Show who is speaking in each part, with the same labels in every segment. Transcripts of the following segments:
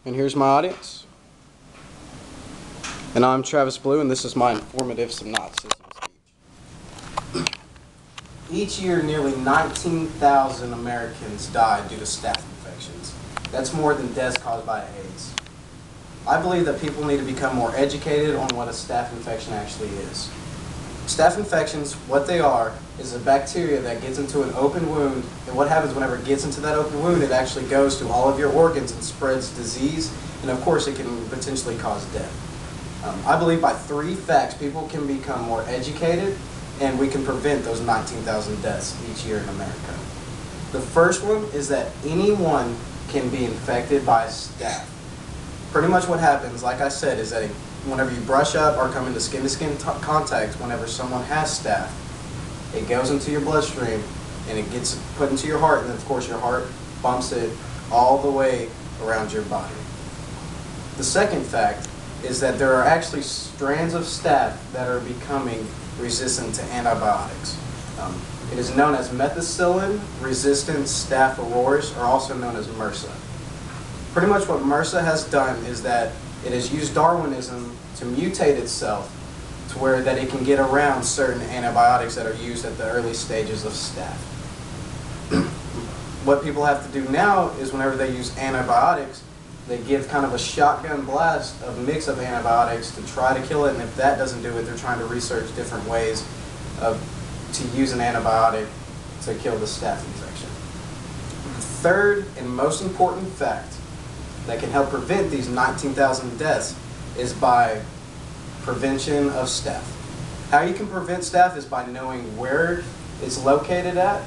Speaker 1: And here's my audience. And I'm Travis Blue, and this is my informative synopsis. Each year, nearly 19,000 Americans die due to staph infections. That's more than deaths caused by AIDS. I believe that people need to become more educated on what a staph infection actually is. Staph infections, what they are, is a bacteria that gets into an open wound, and what happens whenever it gets into that open wound, it actually goes to all of your organs and spreads disease, and of course it can potentially cause death. I believe by 3 facts people can become more educated, and we can prevent those 19,000 deaths each year in America. The first one is that anyone can be infected by staph. Pretty much what happens, like I said, is that whenever you brush up or come into skin-to-skin contact, whenever someone has staph, it goes into your bloodstream and it gets put into your heart, and then of course your heart bumps it all the way around your body. The second fact is that there are actually strands of staph that are becoming resistant to antibiotics. It is known as methicillin-resistant Staph aureus, or also known as MRSA. Pretty much what MRSA has done is that it has used Darwinism to mutate itself to where that it can get around certain antibiotics that are used at the early stages of staph. What people have to do now is whenever they use antibiotics, they give kind of a shotgun blast of mix of antibiotics to try to kill it, and if that doesn't do it, they're trying to research different ways to use an antibiotic to kill the staph infection. The third and most important fact that can help prevent these 19,000 deaths is by prevention of staph. How you can prevent staph is by knowing where it's located at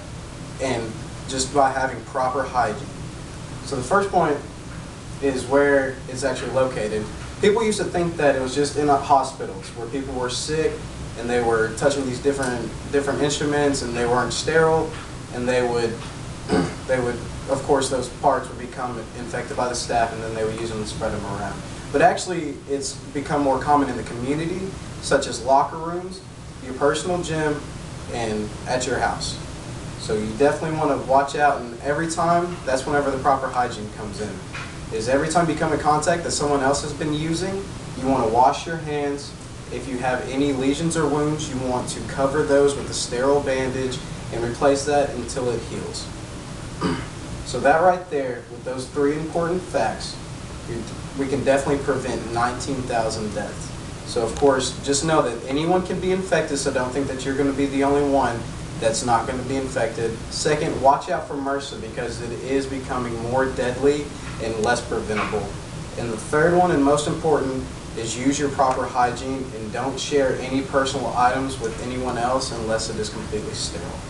Speaker 1: and just by having proper hygiene. So the first point is where it's actually located. People used to think that it was just in hospitals where people were sick and they were touching these different instruments and they weren't sterile, and they would of course those parts would become infected by the staph, and then they would use them and spread them around. But actually it's become more common in the community, such as locker rooms, your personal gym, and at your house. So you definitely want to watch out, and every time, that's whenever the proper hygiene comes in. Is every time you come in contact that someone else has been using, you want to wash your hands. If you have any lesions or wounds, you want to cover those with a sterile bandage and replace that until it heals. So that right there, with those 3 important facts, we can definitely prevent 19,000 deaths. So of course, just know that anyone can be infected, so don't think that you're going to be the only one that's not going to be infected. Second, watch out for MRSA because it is becoming more deadly and less preventable. And the third one, and most important, is use your proper hygiene and don't share any personal items with anyone else unless it is completely sterile.